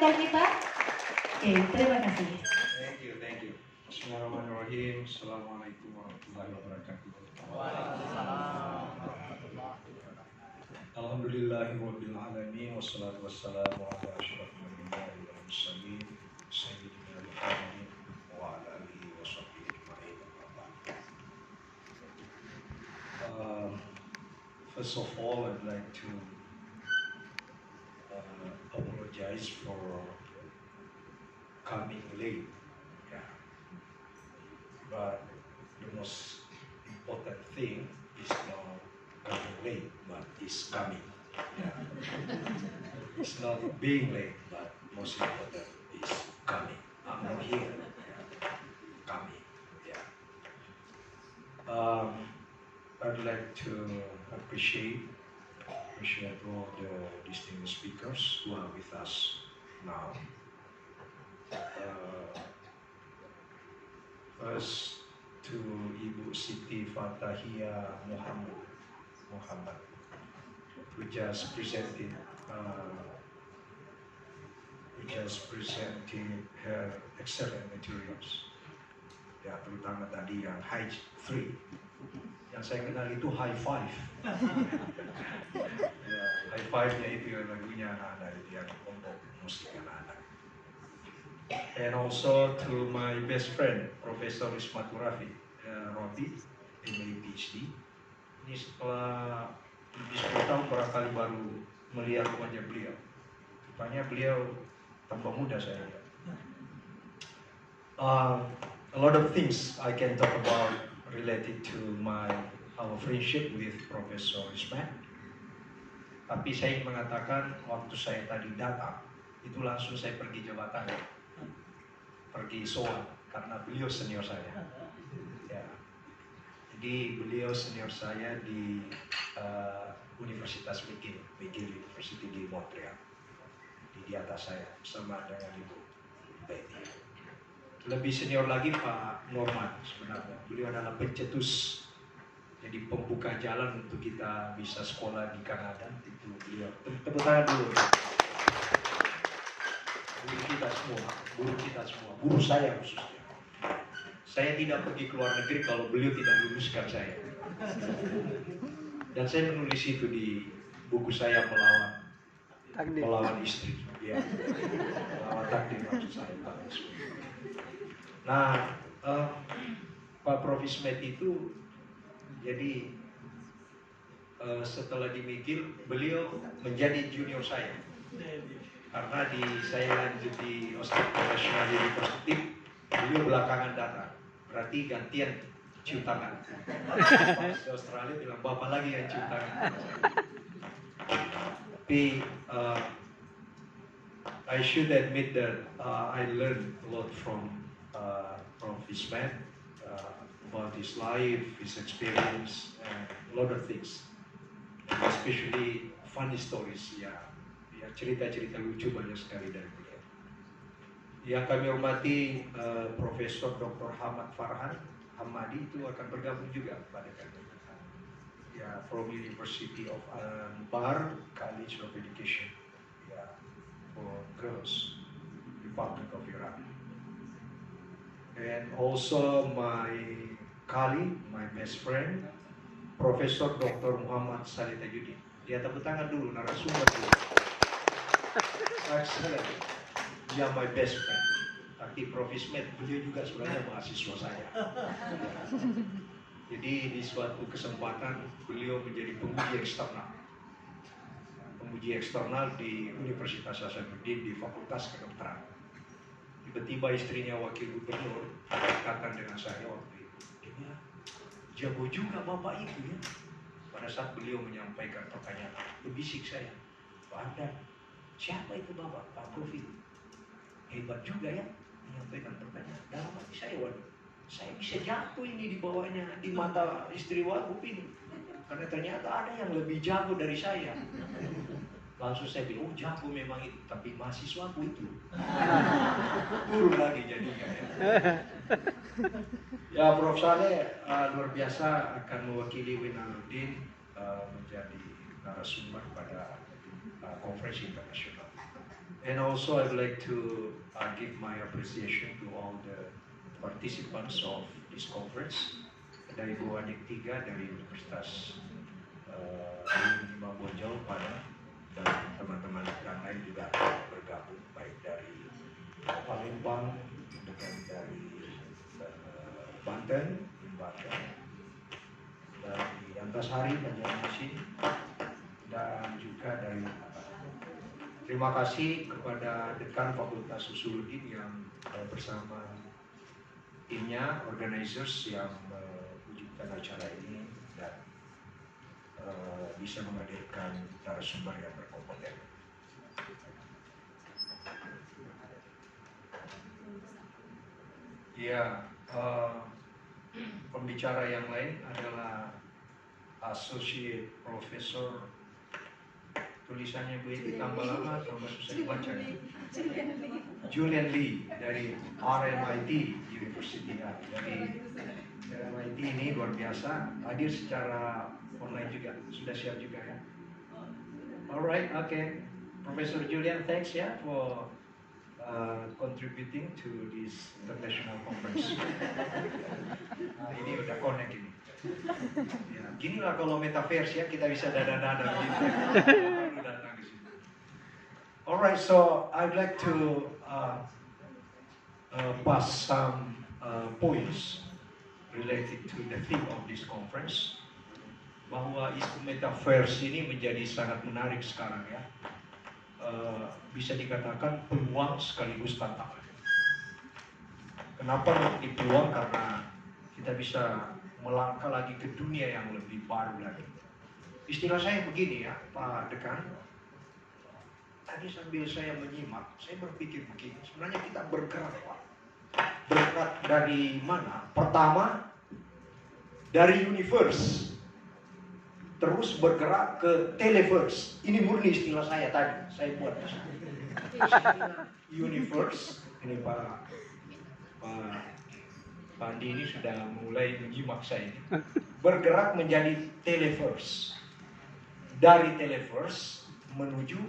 speaker kita. Oke, terima kasih. Thank you. Bismillahirrahmanirrahim. Assalamualaikum warahmatullahi wabarakatuh. Alhamdulillahirabbil alamin wassalatu wassalamu ala asyrofil anbiya'i wal mursalin sayyidina Muhammadin wa ala alihi washabbihi ajma'in. First of all, I'd like to apologize for coming late. Yeah. But the most important thing is not coming late, but is coming. Yeah. It's not being late, but most important is coming. I'm not here. Yeah. Coming. Yeah. I'd like to appreciate all the distinguished speakers who are with us now. First to Ibu Siti Fatahia Muhammad, who just presented her excellent materials. Ya, terutama tadi yang high 3. Yang saya kenal itu high 5. Ya, high 5-nya itu yang lagunya anak-anak itu yang untuk musik anak-anak. And also to my best friend, Profesor Ismaturafi, Robi, MA PhD. Ini setelah lebih 10 tahun barangkali baru melihat wajah beliau. Rupanya beliau tambah muda saya. A lot of things I can talk about related to our friendship with Profesor Ismat. Tapi saya ingin mengatakan waktu saya tadi datang, itu langsung saya pergi jabatan, pergi soal karena beliau senior saya. Ya. Jadi beliau senior saya di Universitas McGill University di Montreal. Di atas saya bersama dengan Ibu Betty. Lebih senior lagi Pak Norman sebenarnya. Beliau adalah pencetus, jadi pembuka jalan untuk kita bisa sekolah di Kanada. Itu beliau. Tepuk tangan dulu. Guru kita semua, guru saya khususnya. Saya tidak pergi ke luar negeri kalau beliau tidak luluskan saya. Dan saya menulis itu di buku saya melawan istri. Ya. Melawan takdir maksud saya. Nah, Pak Prof. Ismet itu jadi setelah di McGill beliau menjadi junior saya. Karena saya lanjut di Australia National University, beliau belakangan datang. Berarti gantian cium tangan. Pas di Australia bilang bapak lagi yang cium tangan. Tapi I should admit that I learned a lot from Ismet about his life, his experience, and a lot of things, especially funny stories. Ya cerita-cerita lucu banyak sekali dari beliau. Yang kami hormati Profesor Dr. Hamad Farhan Hamadi itu akan bergabung juga pada kami. Ya, from University of Bar College of Education. Ya, for girls, Republic of Iran. And also my colleague, my best friend, Profesor Dr. Muhammad Salih Tajuddin. Dia tepuk tangan dulu, narasumber dulu. Excellent. Dia my best friend. Tapi Prof. Ismet, beliau juga sebenarnya mahasiswa saya. Jadi di suatu kesempatan beliau menjadi penguji eksternal. Penguji eksternal di Universitas Hasanuddin di Fakultas Kedokteran. Tiba-tiba istrinya wakil gubernur berkata dengan saya waktu itu, dia jago juga bapak itu ya. Pada saat beliau menyampaikan pertanyaan, berbisik saya, Pak Ardan, siapa itu bapak? Pak Prof itu. Hebat juga ya menyampaikan pertanyaan. Dalam hati saya, waduh, saya bisa jatuh ini di bawahnya, di mata istri Wagub ini. Karena ternyata ada yang lebih jago dari saya. Langsung saya bilang, oh jago memang itu, tapi mahasiswaku itu. Turun lagi jadinya ya. Ya Prof. Saleh luar biasa akan mewakili Winaluddin menjadi narasumber pada konferensi internasional. And also I'd like to give my appreciation to all the participants of this conference dari Buanik 3 dari Universitas Lima Bojong Padang dan teman-teman yang lain juga bergabung baik dari Palembang dengan dari Banten, dari Antasari, Banjarmasin dan juga dari terima kasih kepada Dekan Fakultas Usuluddin yang bersama timnya, organizers yang mewujudkan acara ini dan bisa menghadirkan narasumber yang berkompeten. Ya, pembicara yang lain adalah Associate Professor, tulisannya Bu tambah lama tambah susah dibaca. Julian Lee dari RMIT University. Dari RMIT ini luar biasa, hadir secara online juga, sudah siap juga ya. Alright, okay. Professor Julian, thanks ya for contributing to this international conference. Ini udah connect ini. Ya, ginilah kalau metaverse ya, kita bisa dada-dada gitu. Baru datang ke sini. Alright, so I'd like to pass some points related to the theme of this conference. Bahwa isu metaverse ini menjadi sangat menarik sekarang ya. Bisa dikatakan peluang sekaligus tantangan. Kenapa menjadi peluang? Karena kita bisa melangkah lagi ke dunia yang lebih baru lagi. Istilah saya begini ya, Pak Dekan. Tadi sambil saya menyimak, saya berpikir begini. Sebenarnya kita bergerak, Pak. Bergerak dari mana? Pertama, dari universe. Terus bergerak ke televerse. Ini murni istilah saya tadi. Saya buat di sini. Universe. Ini Pak Andi ini sudah mulai menyimak saya ini. Bergerak menjadi televerse. Dari televerse menuju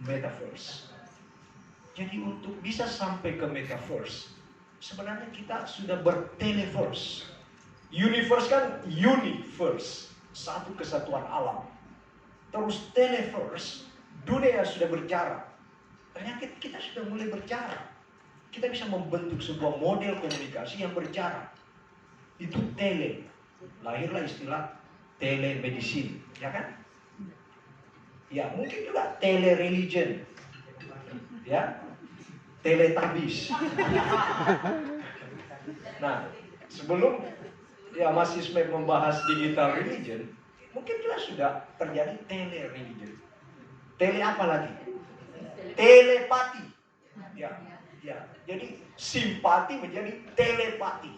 metaverse. Jadi untuk bisa sampai ke metaverse, sebenarnya kita sudah berteleverse. Universe kan universe, satu kesatuan alam. Terus televerse, dunia sudah berjarak. Ternyata kita sudah mulai berjarak. Kita bisa membentuk sebuah model komunikasi yang berjarak. Itu tele. Lahirlah istilah telemedicine, ya kan? Ya, mungkin juga tele-religion. Ya, teletabis. Nah, sebelum ya Mas membahas digital religion, mungkin juga sudah terjadi tele-religion. Tele apa lagi? Telepati. Ya, ya. Jadi simpati menjadi telepati.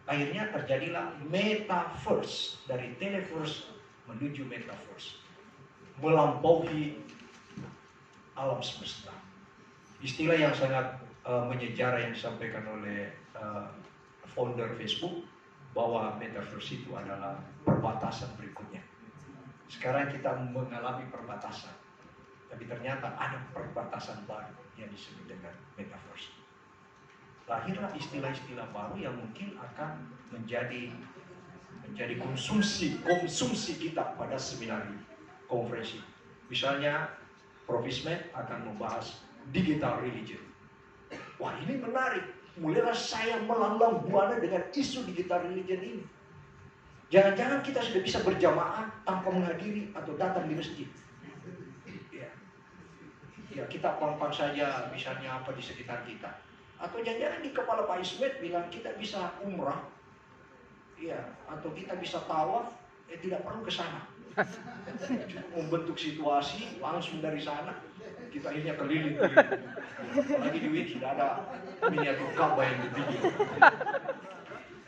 Akhirnya terjadilah metaverse, dari televerse menuju metaverse, melampaui alam semesta. Istilah yang sangat menyejarah yang disampaikan oleh founder Facebook, bahwa metaverse itu adalah perbatasan berikutnya. Sekarang kita mengalami perbatasan, tapi ternyata ada perbatasan baru yang disebut dengan metaverse. Lahirlah istilah-istilah baru yang mungkin akan menjadi konsumsi kita pada seminar konferensi. Misalnya Prof. Ismet akan membahas digital religion. Wah, ini menarik. Mulailah saya melanglang buana dengan isu digital religion ini. Jangan-jangan kita sudah bisa berjamaah tanpa menghadiri atau datang di masjid. Ya, kita pang-pang saja misalnya apa di sekitar kita. Atau jangan-jangan di kepala Pak Ismet bilang kita bisa umrah, ya, atau kita bisa tawaf, tidak perlu ke sana. Membentuk situasi langsung dari sana, kita akhirnya keliling. Apalagi di WIT sudah ada miniatur Ka'bah yang begini.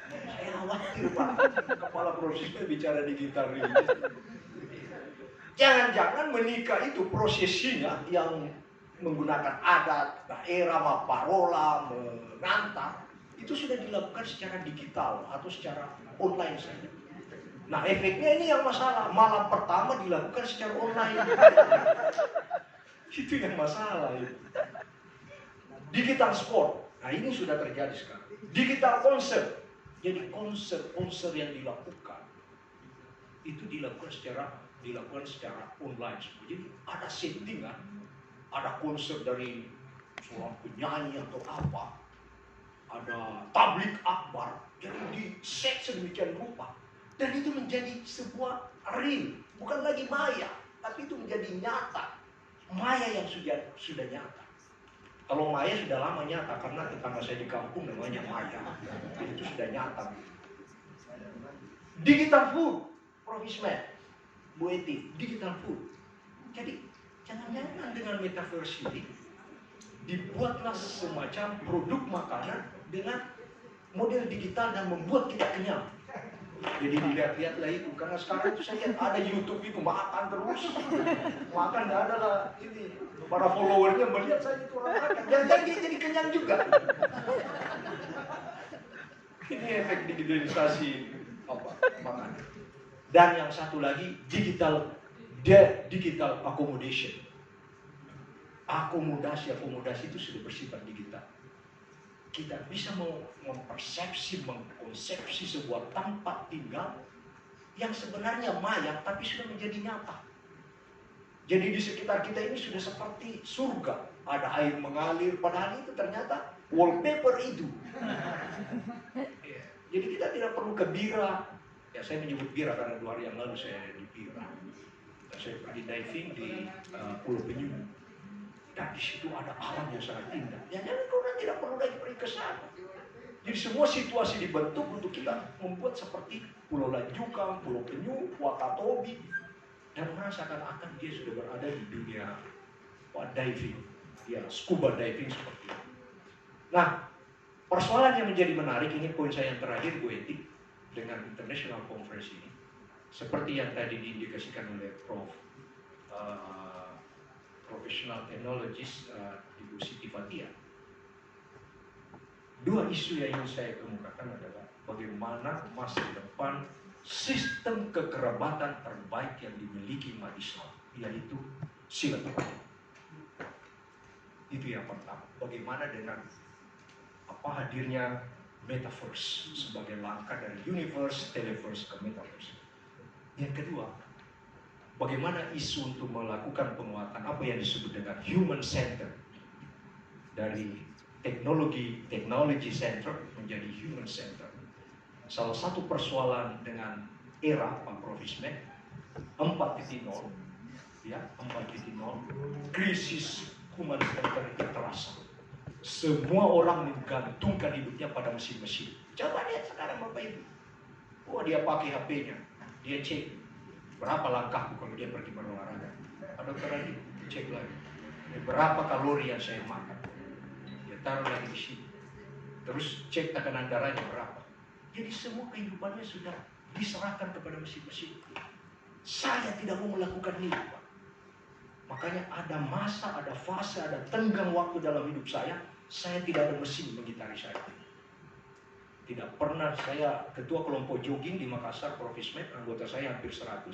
Saya khawatir Pak, kepala prosesnya bicara digital ini. Jangan-jangan menikah itu prosesinya yang menggunakan adat, daerah, parola, mengantar, itu sudah dilakukan secara digital atau secara online saja. Nah, efeknya ini yang masalah. Malam pertama dilakukan secara online. Itu yang masalah itu. Digital sport, nah ini sudah terjadi sekarang. Digital konser, jadi konser yang dilakukan itu dilakukan secara online semua. Jadi ada settingan, ada konser dari seorang penyanyi atau apa, ada tablik akbar, jadi di set sedemikian rupa, dan itu menjadi sebuah real, bukan lagi maya, tapi itu menjadi nyata, maya yang sudah nyata. Kalau maya sudah lama nyata, karena tetangga saya di kampung namanya maya, jadi itu sudah nyata. Digital food, Profismed, Bu Eti, digital food. Jadi jangan-jangan dengan metaverse ini dibuatlah semacam produk makanan dengan model digital dan membuat kita kenyang. Jadi dilihat-lihatlah itu, karena sekarang itu saya lihat ada YouTube itu makan terus, makan nggak ada lah ini. Para followernya melihat saya itu orang makan, jangan dia jadi kenyang juga. Ini efek digitalisasi makanan. Dan yang satu lagi digital accommodation. Akomodasi itu sudah bersifat digital. Kita bisa mengkonsepsi sebuah tempat tinggal yang sebenarnya maya tapi sudah menjadi nyata. Jadi di sekitar kita ini sudah seperti surga. Ada air mengalir, padahal itu ternyata wallpaper itu. Jadi kita tidak perlu ke Bira. Ya, saya menyebut Bira karena 2 hari yang lalu saya di Bira. Saya pergi diving di Pulau Penyu. Dan di situ ada alam yang sangat indah. Ya, jangan orang tidak perlu lagi pergi ke sana. Jadi semua situasi dibentuk untuk kita membuat seperti Pulau Lanjukang, Pulau Penyu, Wakatobi, dan merasakan akan dia sudah berada di dunia diving, ya scuba diving seperti itu. Nah, persoalan yang menjadi menarik, ini poin saya yang terakhir, Bu Eti, dengan International Conference ini, seperti yang tadi diindikasikan oleh Professional Technologist Ibu Siti Fathia. 2 isu yang ingin saya kemukakan adalah bagaimana masa depan sistem kekerabatan terbaik yang dimiliki umat Islam, yaitu silaturahmi. Itu yang pertama. Bagaimana dengan hadirnya metaverse sebagai langkah dari universe, televerse ke metaverse. Yang kedua, bagaimana isu untuk melakukan penguatan apa yang disebut dengan human center, dari technology center menjadi human center. Salah satu persoalan dengan era Pak Profismed 4.0, ya 4.0, krisis human center itu terasa. Semua orang menggantungkan hidupnya pada mesin-mesin. Coba lihat sekarang Bapak Ibu. Dia pakai HP-nya, dia cek berapa langkahku kalau dia pergi berolahraga. Ada tadi cek lagi. Berapa kalori yang saya makan. Dia taruh lagi di sini. Terus cek tekanan darahnya berapa. Jadi semua kehidupannya sudah diserahkan kepada mesin-mesin. Saya tidak mau melakukan ini, Pak. Makanya ada masa, ada fase, ada tenggang waktu dalam hidup saya tidak ada mesin mengitari saya. Tidak pernah saya ketua kelompok jogging di Makassar, Profismed, anggota saya hampir 100.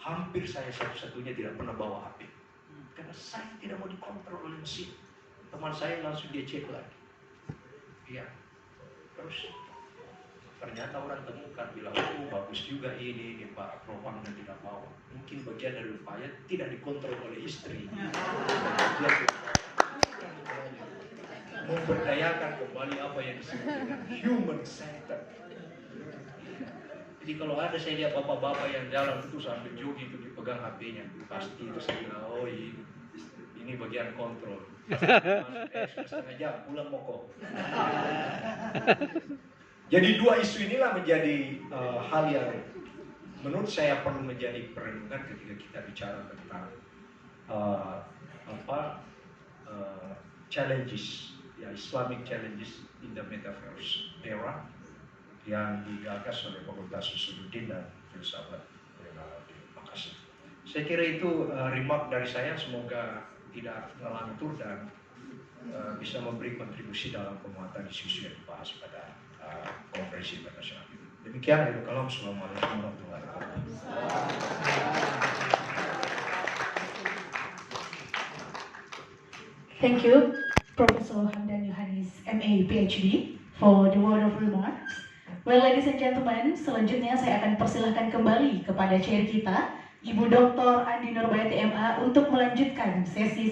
Hampir saya satu-satunya tidak pernah bawa HP. Karena saya tidak mau dikontrol oleh mesin. Teman saya langsung dia cek lagi. Iya. Terus ternyata orang temukan bilang, bagus juga ini Pak Propam dan tidak bawa. Mungkin bagian dari upaya tidak dikontrol oleh istri. Memberdayakan kembali apa yang disebut dengan human center. Jadi kalau ada saya lihat bapak-bapak yang jalan itu sambil jogging itu dipegang HP-nya, pasti itu saya bilang, oh ini bagian kontrol. Setengah jam pulang moko. Jadi 2 isu inilah menjadi hal yang menurut saya perlu menjadi perenungan ketika kita bicara tentang challenges, ya Islamic challenges in the metaverse era yang digagas oleh Fakultas Usuluddin dan Filsafat di Makassar. Saya kira itu remark dari saya, semoga tidak ngelantur dan bisa memberi kontribusi dalam penguatan isu-isu yang dibahas pada konferensi internasional ini. Demikian, Assalamualaikum warahmatullahi wabarakatuh. Thank you, Professor Hamdan Yohanes, MA, PhD, for the word of remarks. Well, ladies and gentlemen, selanjutnya saya akan persilahkan kembali kepada chair kita, Ibu Dr. Andi Nurbayati MA, untuk melanjutkan sesi